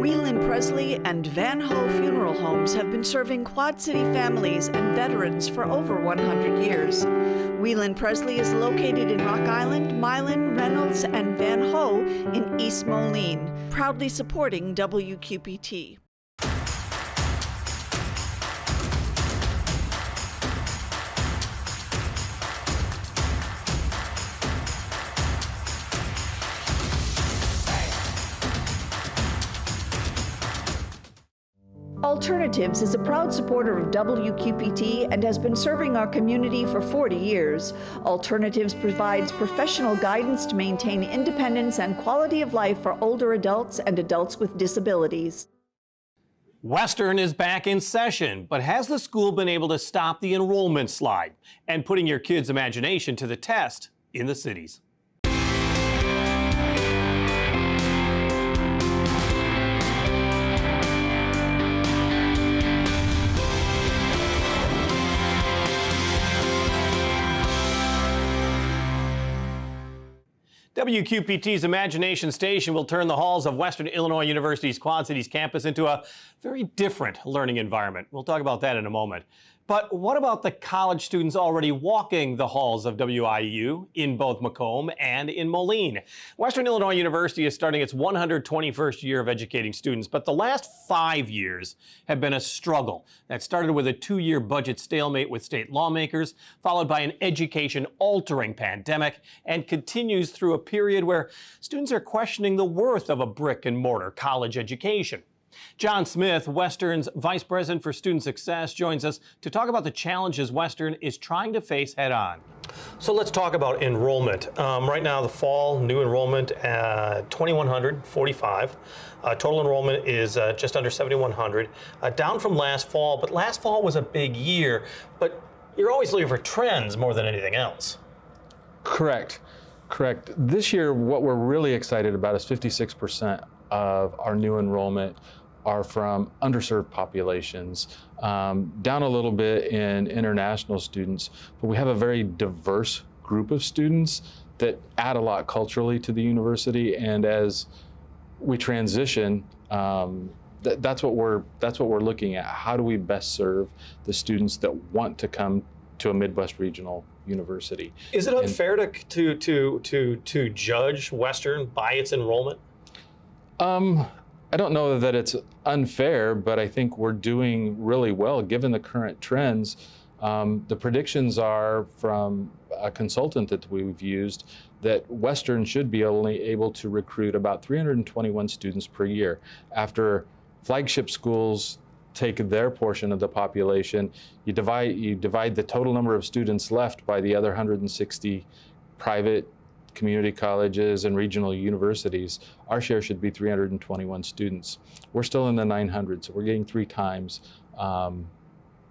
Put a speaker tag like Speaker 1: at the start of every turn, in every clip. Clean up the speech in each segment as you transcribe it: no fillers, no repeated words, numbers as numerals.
Speaker 1: Whelan Presley and Van Ho Funeral Homes have been serving Quad City families and veterans for over 100 years. Whelan Presley is located in Rock Island, Milan, Reynolds, and Van Ho in East Moline, proudly supporting WQPT. Alternatives is a proud supporter of WQPT and has been serving our community for 40 years. Alternatives provides professional guidance to maintain independence and quality of life for older adults and adults with disabilities.
Speaker 2: Western is back in session, but has the school been able to stop the enrollment slide and putting your kids' imagination to the test in the cities? WQPT's Imagination Station will turn the halls of Western Illinois University's Quad Cities campus into a very different learning environment. We'll talk about that in a moment. But what about the college students already walking the halls of WIU in both Macomb and in Moline? Western Illinois University is starting its 121st year of educating students, but the last 5 years have been a struggle. That started with a 2-year budget stalemate with state lawmakers, followed by an education-altering pandemic, and continues through a period where students are questioning the worth of a brick-and-mortar college education. John Smith, Western's Vice President for Student Success, joins us to talk about the challenges Western is trying to face head on. So let's talk about enrollment. Right now, the fall new enrollment, 2,145. Total enrollment is just under 7,100, down from last fall. But last fall was a big year. But you're always looking for trends more than anything else.
Speaker 3: Correct. This year, what we're really excited about is 56% of our new enrollment are from underserved populations, down a little bit in international students, but we have a very diverse group of students that add a lot culturally to the university. And as we transition, that's what we're looking at. How do we best serve the students that want to come to a Midwest regional university?
Speaker 2: Is it unfair to judge Western by its enrollment?
Speaker 3: I don't know that it's unfair, but I think we're doing really well given the current trends. The predictions are from a consultant that we've used that Western should be only able to recruit about 321 students per year. After flagship schools take their portion of the population, you divide the total number of students left by the other 160 private community colleges and regional universities. Our share should be 321 students. We're still in the 900s, so we're getting 3 times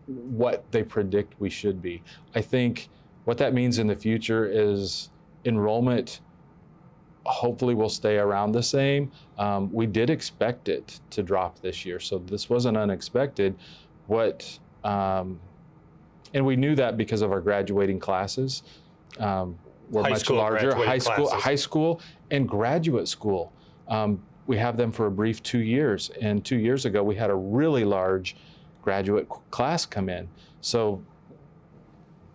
Speaker 3: what they predict we should be. I think what that means in the future is enrollment hopefully will stay around the same. We did expect it to drop this year, so this wasn't unexpected. And we knew that because of our graduating classes. Were much larger, high school and graduate school. We have them for a brief 2 years, and 2 years ago we had a really large graduate class come in. So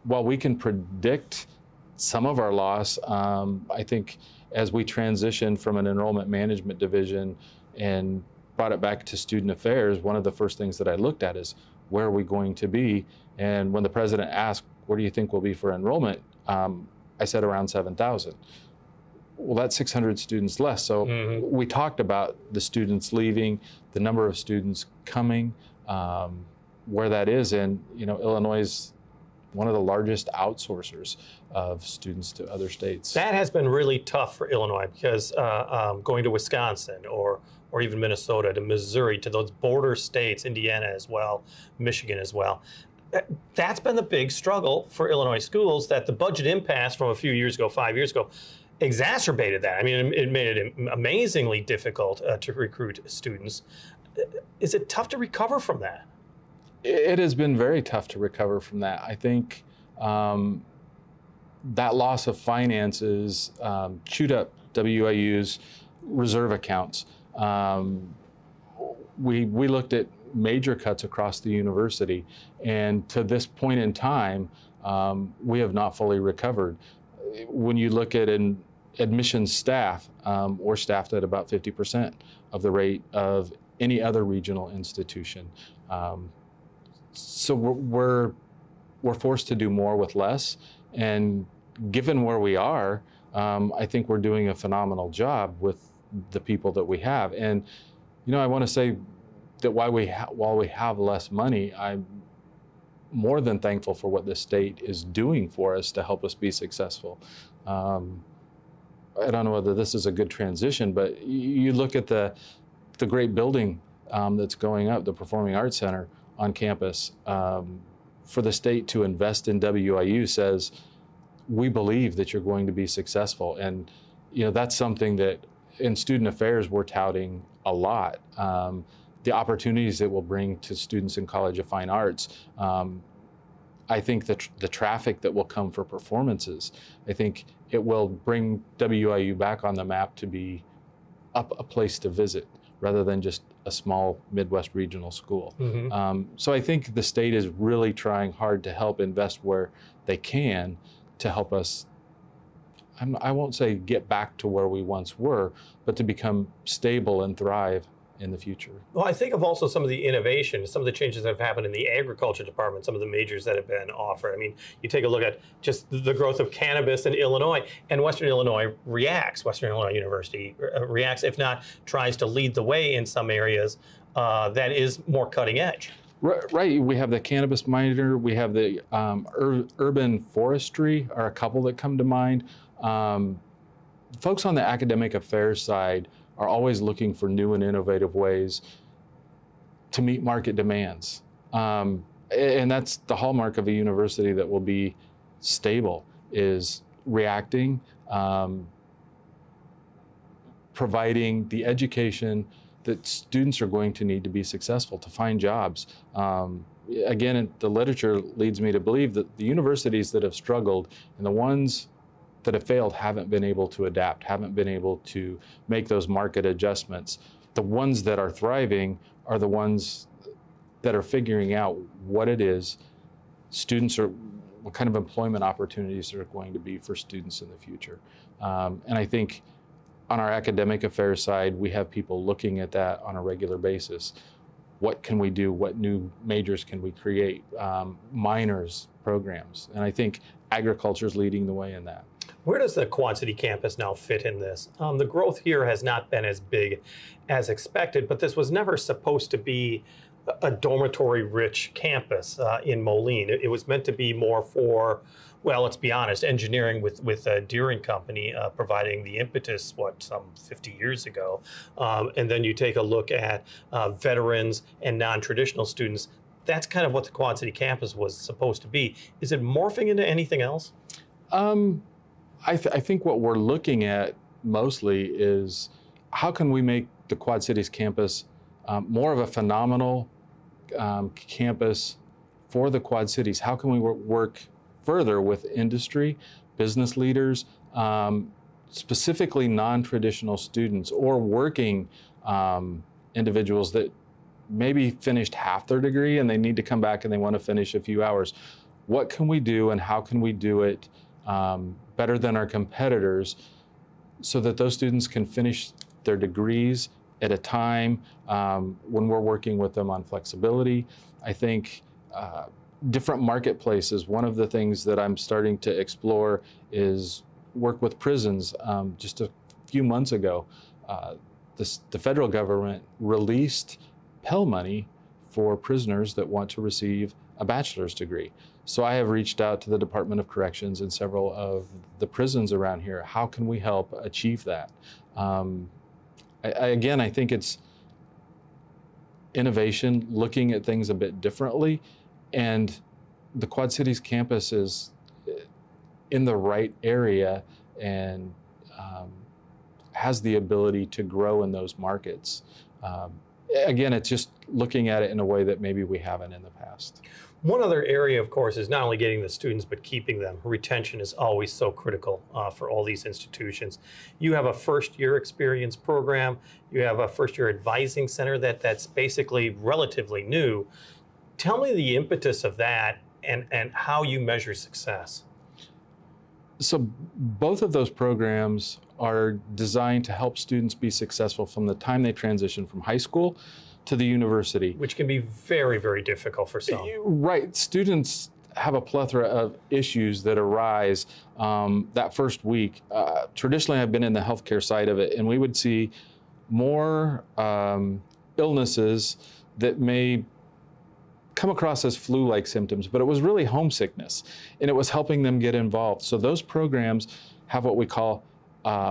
Speaker 3: while we can predict some of our loss, I think as we transition from an enrollment management division and brought it back to student affairs, one of the first things that I looked at is where are we going to be? And when the president asked, where do you think we'll be for enrollment? I said around 7,000. Well, that's 600 students less. So we talked about the students leaving, the number of students coming, where that is. And Illinois is one of the largest outsourcers of students to other states.
Speaker 2: That has been really tough for Illinois because going to Wisconsin or even Minnesota to Missouri, to those border states, Indiana as well, Michigan as well. That's been the big struggle for Illinois schools, that the budget impasse from a few years ago, 5 years ago, exacerbated that. I mean, it made it amazingly difficult to recruit students. Is it tough to recover from that?
Speaker 3: It has been very tough to recover from that. I think that loss of finances chewed up WIU's reserve accounts. we looked at major cuts across the university, and to this point in time, we have not fully recovered. When you look at an admissions staff, we're staffed at about 50% of the rate of any other regional institution. So we're forced to do more with less, and given where we are, I think we're doing a phenomenal job with the people that we have. And I want to say that while we have less money, I'm more than thankful for what the state is doing for us to help us be successful. I don't know whether this is a good transition, but you look at the great building that's going up, the Performing Arts Center on campus. For the state to invest in WIU says, we believe that you're going to be successful. And that's something that in student affairs we're touting a lot. The opportunities it will bring to students in College of Fine Arts. I think the traffic that will come for performances, I think it will bring WIU back on the map to be a place to visit rather than just a small Midwest regional school. So I think the state is really trying hard to help invest where they can to help us, I won't say get back to where we once were, but to become stable and thrive in the future.
Speaker 2: Well, I think of also some of the innovation, some of the changes that have happened in the agriculture department, some of the majors that have been offered. I mean, you take a look at just the growth of cannabis in Illinois, and Western Illinois reacts. Western Illinois University reacts, if not tries to lead the way in some areas that is more cutting edge.
Speaker 3: Right. We have the cannabis minor. We have the urban forestry are a couple that come to mind. Folks on the academic affairs side are always looking for new and innovative ways to meet market demands. And that's the hallmark of a university that will be stable, is reacting, providing the education that students are going to need to be successful, to find jobs. Again, the literature leads me to believe that the universities that have struggled and the ones that have failed haven't been able to adapt, haven't been able to make those market adjustments. The ones that are thriving are the ones that are figuring out what it is students are, what kind of employment opportunities are going to be for students in the future. And I think on our academic affairs side, we have people looking at that on a regular basis. What can we do? What new majors can we create? Minors programs. And I think agriculture is leading the way in that.
Speaker 2: Where does the Quad City campus now fit in this? The growth here has not been as big as expected, but this was never supposed to be a dormitory-rich campus in Moline. It was meant to be more for, well, let's be honest, engineering with Deering Company providing the impetus, some 50 years ago. And then you take a look at veterans and non-traditional students. That's kind of what the Quad City campus was supposed to be. Is it morphing into anything else?
Speaker 3: I think what we're looking at mostly is how can we make the Quad Cities campus more of a phenomenal campus for the Quad Cities? How can we work further with industry, business leaders, specifically non-traditional students or working individuals that maybe finished half their degree and they need to come back and they want to finish a few hours? What can we do and how can we do it better than our competitors so that those students can finish their degrees at a time when we're working with them on flexibility? I think different marketplaces. One of the things that I'm starting to explore is work with prisons. Just a few months ago, the federal government released Pell money for prisoners that want to receive a bachelor's degree. So I have reached out to the Department of Corrections and several of the prisons around here. How can we help achieve that? Again, I think it's innovation, looking at things a bit differently, and the Quad Cities campus is in the right area and has the ability to grow in those markets. Again, it's just looking at it in a way that maybe we haven't in the past.
Speaker 2: One other area, of course, is not only getting the students, but keeping them. Retention is always so critical for all these institutions. You have a first-year experience program. You have a first-year advising center that's basically relatively new. Tell me the impetus of that and how you measure success.
Speaker 3: So both of those programs are designed to help students be successful from the time they transition from high school to the university.
Speaker 2: Which can be very, very difficult for some.
Speaker 3: Right. Students have a plethora of issues that arise that first week. Traditionally, I've been in the healthcare side of it, and we would see more illnesses that may come across as flu-like symptoms, but it was really homesickness, and it was helping them get involved. So those programs have what we call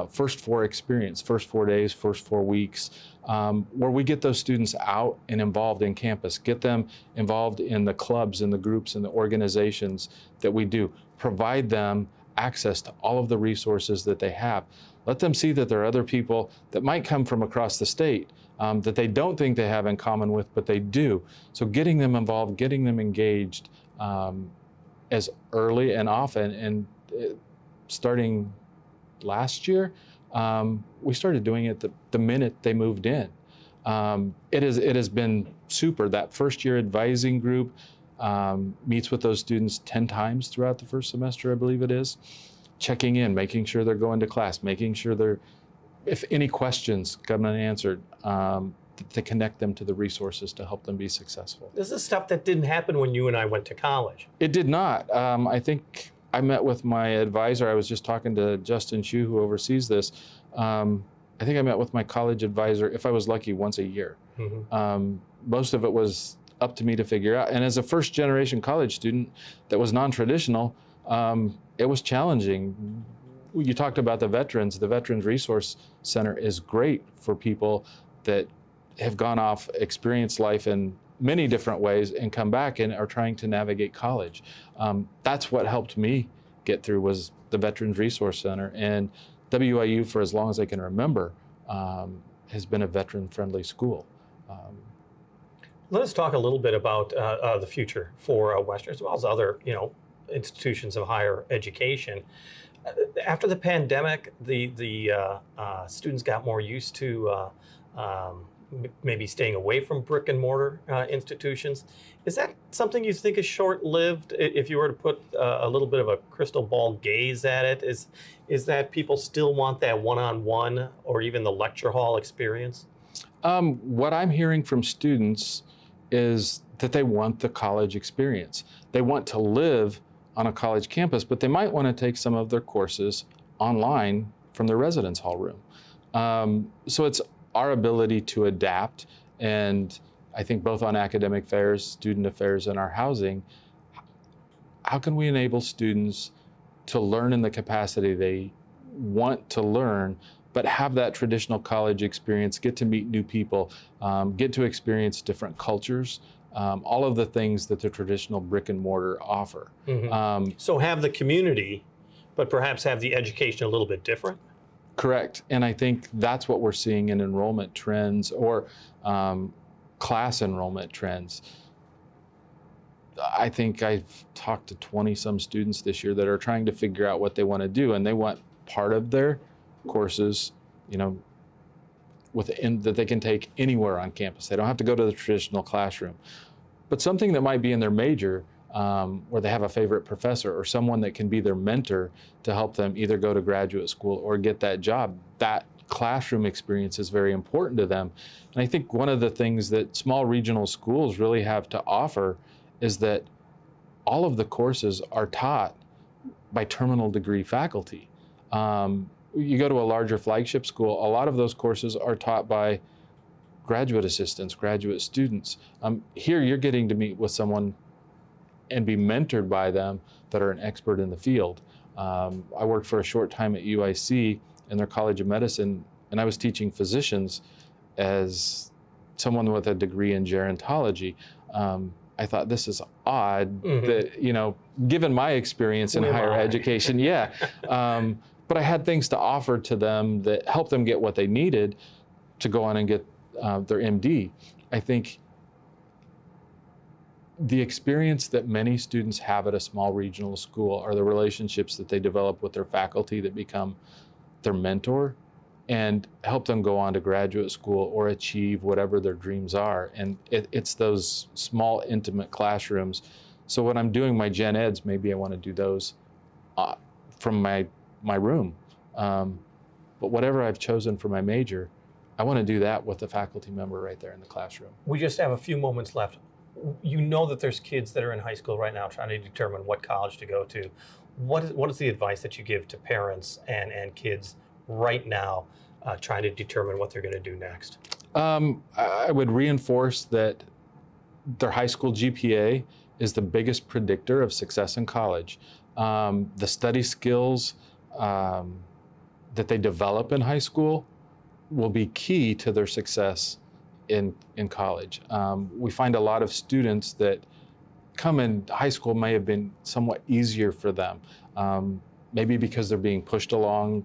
Speaker 3: first four experience, first 4 days, first 4 weeks, where we get those students out and involved in campus, get them involved in the clubs and the groups and the organizations that we do, provide them access to all of the resources that they have. Let them see that there are other people that might come from across the state that they don't think they have in common with, but they do. So getting them involved, getting them engaged as early and often, and starting last year, we started doing it the minute they moved in. It has been super. That first year advising group meets with those students 10 times throughout the first semester, I believe it is, checking in, making sure they're going to class, making sure if any questions come unanswered, to connect them to the resources to help them be successful.
Speaker 2: This is stuff that didn't happen when you and I went to college.
Speaker 3: It did not. I think I met with my advisor. I was just talking to Justin Shu, who oversees this. I think I met with my college advisor, if I was lucky, once a year. Mm-hmm. Most of it was up to me to figure out. And as a first generation college student that was non-traditional, it was challenging. You talked about the Veterans. The Veterans Resource Center is great for people that have gone off, experienced life in many different ways, and come back and are trying to navigate college. That's what helped me get through, was the Veterans Resource Center. And WIU, for as long as I can remember, has been a veteran-friendly school.
Speaker 2: Let us talk a little bit about the future for Western, as well as other, institutions of higher education. After the pandemic, the students got more used to maybe staying away from brick and mortar institutions. Is that something you think is short-lived? If you were to put a little bit of a crystal ball gaze at it, is that people still want that one-on-one or even the lecture hall experience?
Speaker 3: What I'm hearing from students is that they want the college experience. They want to live on a college campus, but they might want to take some of their courses online from their residence hall room. So it's our ability to adapt, and I think both on academic affairs, student affairs, and our housing, how can we enable students to learn in the capacity they want to learn, but have that traditional college experience, get to meet new people, get to experience different cultures, all of the things that the traditional brick and mortar offer. Mm-hmm.
Speaker 2: So have the community, but perhaps have the education a little bit different?
Speaker 3: Correct. And I think that's what we're seeing in enrollment trends, or class enrollment trends. I think I've talked to 20-some students this year that are trying to figure out what they want to do, and they want part of their courses, that they can take anywhere on campus. They don't have to go to the traditional classroom. But something that might be in their major, where they have a favorite professor or someone that can be their mentor to help them either go to graduate school or get that job, that classroom experience is very important to them. And I think one of the things that small regional schools really have to offer is that all of the courses are taught by terminal degree faculty. You go to a larger flagship school, a lot of those courses are taught by graduate assistants, graduate students. Here you're getting to meet with someone and be mentored by them that are an expert in the field. I worked for a short time at UIC in their College of Medicine, and I was teaching physicians as someone with a degree in gerontology. I thought, this is odd, mm-hmm. that, given my experience in higher education, yeah. But I had things to offer to them that helped them get what they needed to go on and get their MD. I think the experience that many students have at a small regional school are the relationships that they develop with their faculty that become their mentor and help them go on to graduate school or achieve whatever their dreams are. And it's those small, intimate classrooms. So when I'm doing my gen eds, maybe I want to do those from my room. But whatever I've chosen for my major, I want to do that with the faculty member right there in the classroom.
Speaker 2: We just have a few moments left. You know that there's kids that are in high school right now trying to determine what college to go to. What is the advice that you give to parents and kids right now trying to determine what they're going to do next?
Speaker 3: I would reinforce that their high school GPA is the biggest predictor of success in college. The study skills that they develop in high school will be key to their success in college. We find a lot of students that come in high school may have been somewhat easier for them, maybe because they're being pushed along,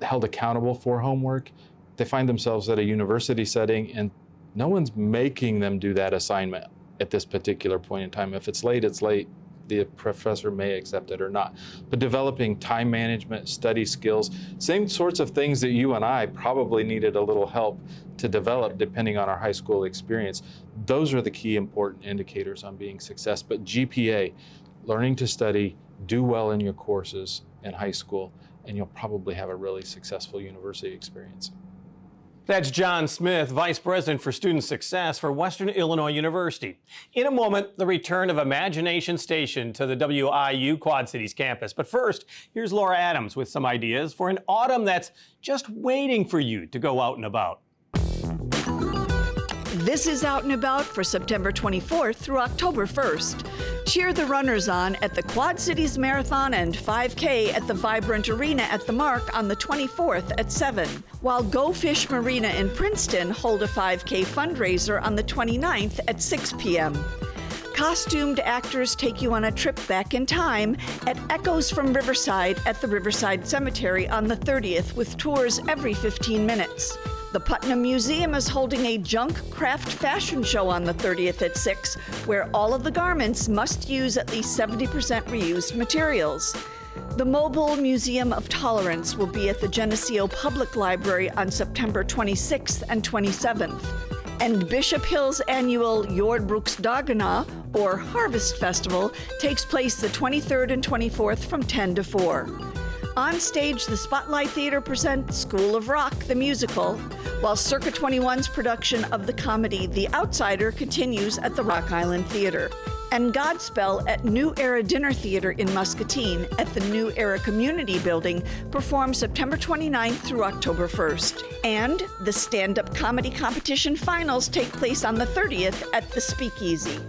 Speaker 3: held accountable for homework. They find themselves at a university setting and no one's making them do that assignment at this particular point in time. If it's late, it's late. The professor may accept it or not. But developing time management, study skills, same sorts of things that you and I probably needed a little help to develop depending on our high school experience. Those are the key important indicators on being success. But GPA, learning to study, do well in your courses in high school, and you'll probably have a really successful university experience.
Speaker 2: That's John Smith, Vice President for Student Success for Western Illinois University. In a moment, the return of Imagination Station to the WIU Quad Cities campus. But first, here's Laura Adams with some ideas for an autumn that's just waiting for you to go out and about.
Speaker 1: This is Out and About for September 24th through October 1st. Cheer the runners on at the Quad Cities Marathon and 5K at the Vibrant Arena at the Mark on the 24th at 7, while Go Fish Marina in Princeton hold a 5K fundraiser on the 29th at 6 p.m. Costumed actors take you on a trip back in time at Echoes from Riverside at the Riverside Cemetery on the 30th with tours every 15 minutes. The Putnam Museum is holding a junk craft fashion show on the 30th at 6, where all of the garments must use at least 70% reused materials. The Mobile Museum of Tolerance will be at the Geneseo Public Library on September 26th and 27th. And Bishop Hill's annual Jordbruksdagarna, or Harvest Festival, takes place the 23rd and 24th from 10 to 4. On stage, the Spotlight Theater presents School of Rock, the musical, while Circa 21's production of the comedy The Outsider continues at the Rock Island Theater. And Godspell at New Era Dinner Theater in Muscatine at the New Era Community Building performs September 29th through October 1st. And the stand-up comedy competition finals take place on the 30th at the Speakeasy.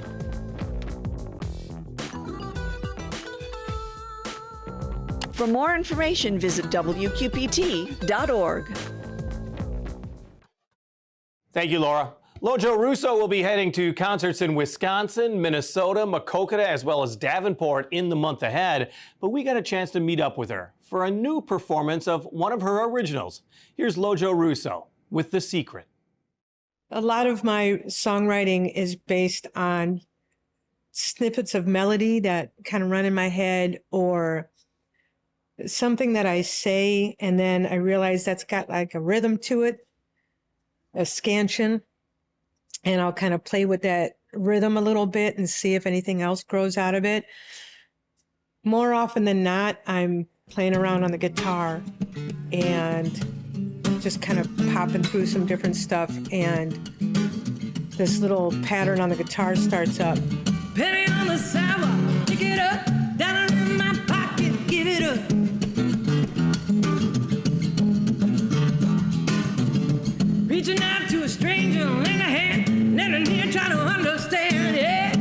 Speaker 1: For more information, visit WQPT.org.
Speaker 2: Thank you, Laura. Lojo Russo will be heading to concerts in Wisconsin, Minnesota, Maquoketa, as well as Davenport in the month ahead. But we got a chance to meet up with her for a new performance of one of her originals. Here's Lojo Russo with The Secret.
Speaker 4: A lot of my songwriting is based on snippets of melody that kind of run in my head, or something that I say and then I realize that's got like a rhythm to it, a scansion, and I'll kind of play with that rhythm a little bit and see if anything else grows out of it. More often than not, I'm playing around on the guitar and just kind of popping through some different stuff, and this little pattern on the guitar starts up.
Speaker 5: Penny on the sidewalk, pick it up, down in my pocket, give it up. Reaching out to a stranger, lend a hand, lend an ear, try to understand, yeah.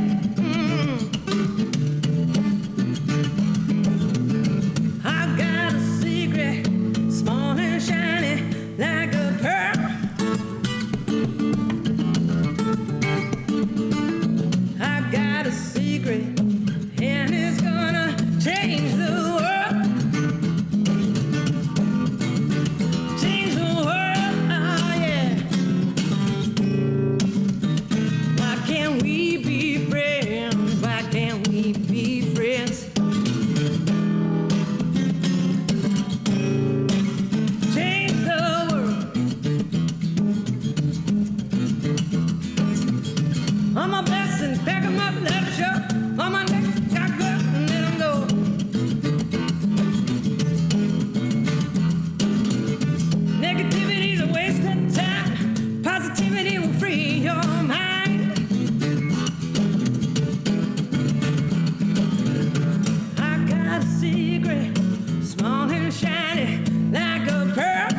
Speaker 5: I've got a secret, small and shiny, like a pearl. I've got a secret, and it's gonna change the world. Change the world, oh yeah. Why can't we be All my blessings, pack 'em up, let it show. On my neck, got good, and let 'em go. Negativity's a waste of time. Positivity will free your mind. I got a secret, small and shiny, like a pearl.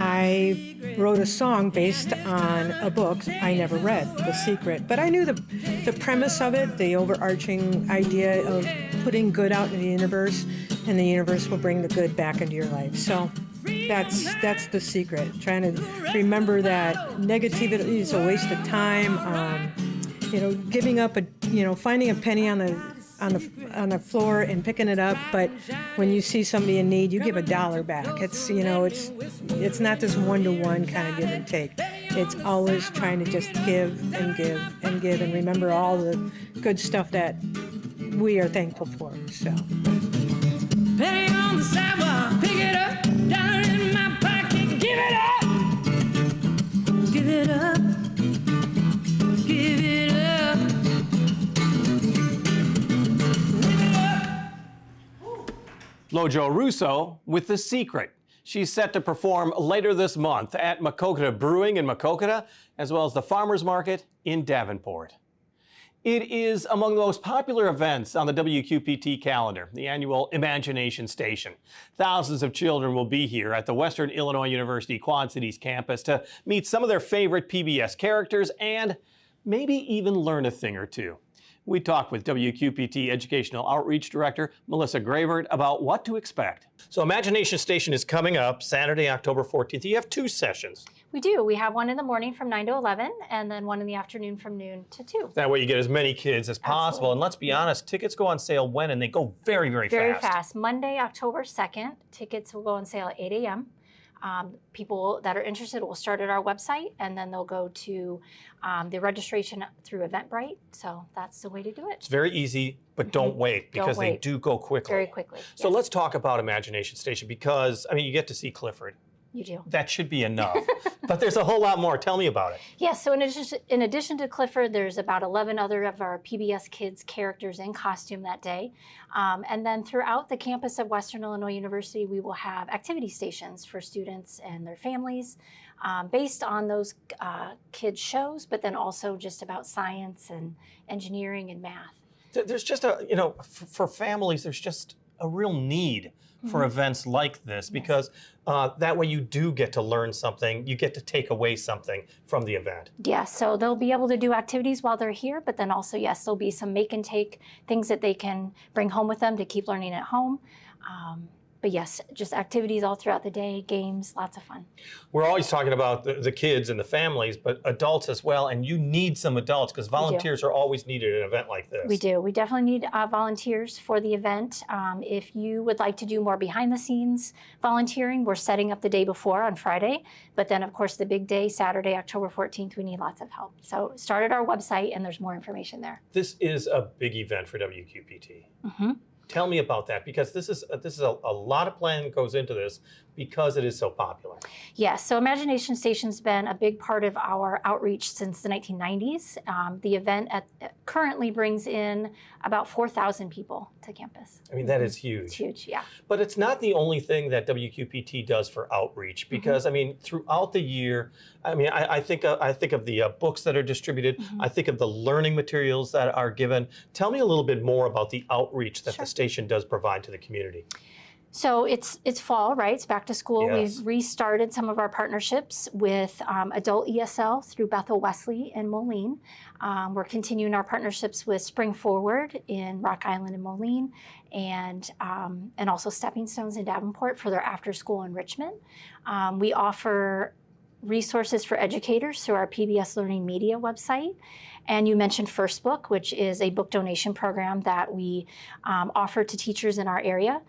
Speaker 4: I wrote a song based on a book I never read, The Secret. But I knew the premise of it, the overarching idea of putting good out in the universe, and the universe will bring the good back into your life. So that's the secret. Trying to remember that negativity is a waste of time. Giving up finding a penny on the floor and picking it up, but when you see somebody in need, you give $1 back. It's not this one-to-one kind of give and take. It's always trying to just give and give and give, and remember all the good stuff that we are thankful for. So.
Speaker 5: Penny on the sidewalk, pick it up, dollar in my pocket, give it up, give it up, give it up, give it up.
Speaker 2: Lojo Russo with The Secret. She's set to perform later this month at Maquoketa Brewing in Maquoketa, as well as the Farmers Market in Davenport. It is among the most popular events on the WQPT calendar, the annual Imagination Station. Thousands of children will be here at the Western Illinois University Quad Cities campus to meet some of their favorite PBS characters and maybe even learn a thing or two. We talked with WQPT Educational Outreach Director Melissa Gravert about what to expect. So Imagination Station is coming up Saturday, October 14th. You have 2 sessions.
Speaker 6: We do. We have one in the morning from 9 to 11 and then one in the afternoon from noon to 2.
Speaker 2: That way you get as many kids as possible.
Speaker 6: Absolutely.
Speaker 2: And let's be honest, tickets go on sale when? And they go very, very fast.
Speaker 6: Very fast. Monday, October 2nd, tickets will go on sale at 8 a.m. People that are interested will start at our website, and then they'll go to the registration through Eventbrite. So that's the way to do it.
Speaker 2: It's very easy, but don't wait, because they do go quickly.
Speaker 6: Very quickly.
Speaker 2: So
Speaker 6: yes.
Speaker 2: let's talk about Imagination Station, because, I mean, you get to see Clifford.
Speaker 6: You do.
Speaker 2: That should be enough. But there's a whole lot more. Tell me about it.
Speaker 6: Yes, so in addition to Clifford, there's about 11 other of our PBS Kids characters in costume that day. And then throughout the campus of Western Illinois University, we will have activity stations for students and their families based on those kids' shows, but then also just about science and engineering and math.
Speaker 2: There's just for families, there's just a real need for events like this, because that way you do get to learn something, you get to take away something from the event.
Speaker 6: Yes, so they'll be able to do activities while they're here, but then also, yes, there'll be some make and take things that they can bring home with them to keep learning at home. But yes, just activities all throughout the day, games, lots of fun.
Speaker 2: We're always talking about the kids and the families, but adults as well, and you need some adults, because volunteers are always needed at an event like this.
Speaker 6: We do. We definitely need volunteers for the event. If you would like to do more behind the scenes volunteering, we're setting up the day before on Friday, but then of course the big day, Saturday, October 14th, we need lots of help. So start at our website and there's more information there.
Speaker 2: This is a big event for WQPT.
Speaker 6: Mm-hmm.
Speaker 2: Tell me about that, because this is a lot of planning goes into this, because it is so popular.
Speaker 6: Yes, so Imagination Station's been a big part of our outreach since the 1990s. The event currently brings in about 4,000 people to campus.
Speaker 2: I mean, that is huge.
Speaker 6: It's huge, yeah.
Speaker 2: But it's not the only thing that WQPT does for outreach, because I mean, throughout the year, I mean, I think of the books that are distributed. I think of the learning materials that are given. Tell me a little bit more about the outreach that the station does provide to the community.
Speaker 6: So it's fall, right? It's back to school.
Speaker 2: Yes.
Speaker 6: We've restarted some of our partnerships with adult ESL through Bethel Wesley and Moline. We're continuing our partnerships with Spring Forward in Rock Island and Moline, and also Stepping Stones in Davenport for their after-school enrichment. We offer resources for educators through our PBS Learning Media website. And you mentioned First Book, which is a book donation program that we offer to teachers in our area.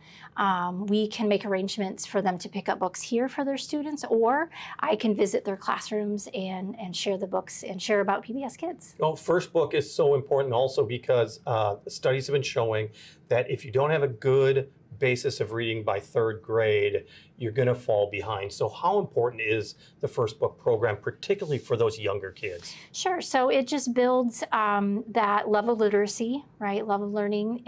Speaker 6: We can make arrangements for them to pick up books here for their students, or I can visit their classrooms and share the books and share about PBS Kids.
Speaker 2: Well, First Book is so important also because studies have been showing that if you don't have a good basis of reading by 3rd grade, you're going to fall behind. So how important is the First Book program, particularly for those younger kids?
Speaker 6: Sure. So it just builds that love of literacy, right? Love of learning.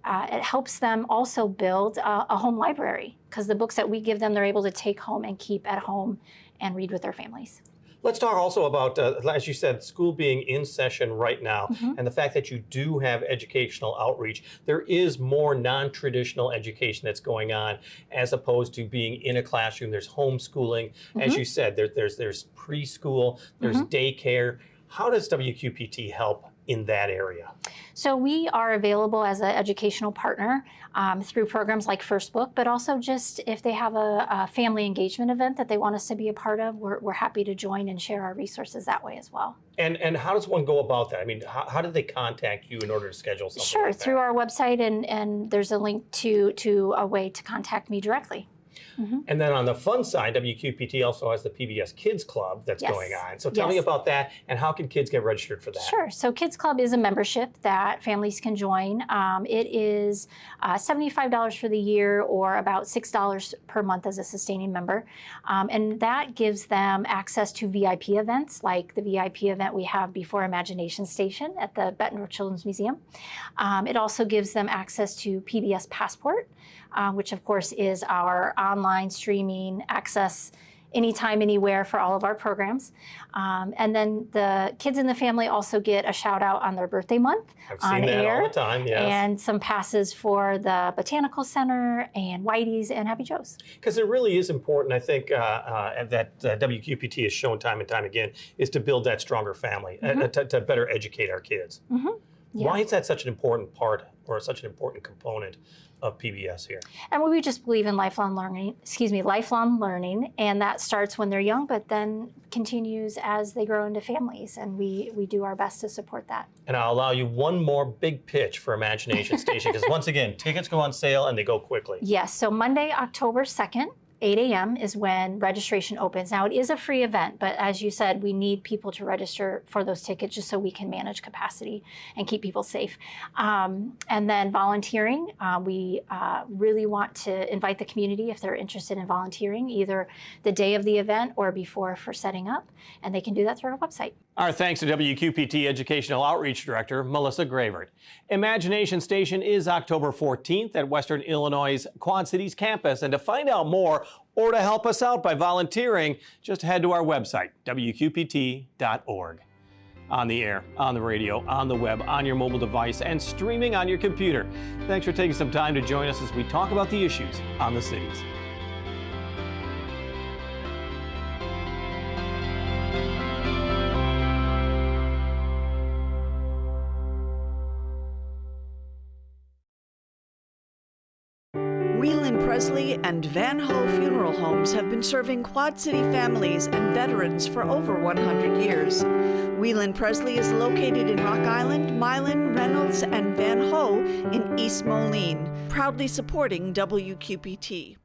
Speaker 6: It helps them also build a home library, because the books that we give them, they're able to take home and keep at home and read with their families.
Speaker 2: Let's talk also about, as you said, school being in session right now, and the fact that you do have educational outreach. There is more non-traditional education that's going on, as opposed to being in a classroom. There's homeschooling, as you said. There's preschool, there's daycare. How does WQPT help in that area?
Speaker 6: So we are available as an educational partner through programs like First Book, but also just if they have a family engagement event that they want us to be a part of, we're happy to join and share our resources that way as well.
Speaker 2: And how does one go about that? I mean, how do they contact you in order to schedule something
Speaker 6: Sure,
Speaker 2: like that?
Speaker 6: through our website, and there's a link to a way to contact me directly.
Speaker 2: And then on the fun side, WQPT also has the PBS Kids Club that's going on. So tell me about that, and how can kids get registered for that?
Speaker 6: Sure. So Kids Club is a membership that families can join. It is $75 for the year, or about $6 per month as a sustaining member. And that gives them access to VIP events, like the VIP event we have before Imagination Station at the Bettendorf Children's Museum. It also gives them access to PBS Passport, which of course is our online streaming access anytime, anywhere for all of our programs. And then the kids in the family also get a shout out on their birthday month on air.
Speaker 2: All the time, yes.
Speaker 6: And some passes for the Botanical Center and Whitey's and Happy Joe's.
Speaker 2: Because it really is important, I think, that WQPT has shown time and time again, is to build that stronger family, to better educate our kids. Why is that such an important part, or such an important component of PBS here?
Speaker 6: And we just believe in lifelong learning, and that starts when they're young, but then continues as they grow into families, and we do our best to support that.
Speaker 2: And I'll allow you one more big pitch for Imagination Station, because once again, tickets go on sale and they go quickly.
Speaker 6: Yes, so Monday, October 2nd, 8 a.m. is when registration opens. Now, it is a free event, but as you said, we need people to register for those tickets just so we can manage capacity and keep people safe. And then volunteering, we really want to invite the community if they're interested in volunteering, either the day of the event or before for setting up, and they can do that through our website.
Speaker 2: Our thanks to WQPT Educational Outreach Director, Melissa Gravert. Imagination Station is October 14th at Western Illinois' Quad Cities campus. And to find out more, or to help us out by volunteering, just head to our website, WQPT.org. On the air, on the radio, on the web, on your mobile device, and streaming on your computer. Thanks for taking some time to join us as we talk about the issues on the cities.
Speaker 1: Whelan Presley and Van Ho Funeral Homes have been serving Quad City families and veterans for over 100 years. Whelan Presley is located in Rock Island, Milan, Reynolds, and Van Ho in East Moline, proudly supporting WQPT.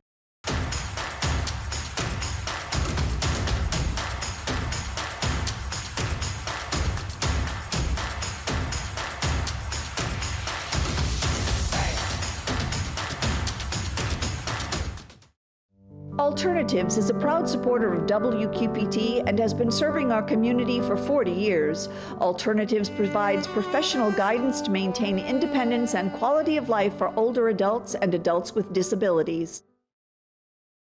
Speaker 1: Alternatives is a proud supporter of WQPT and has been serving our community for 40 years. Alternatives provides professional guidance to maintain independence and quality of life for older adults and adults with disabilities.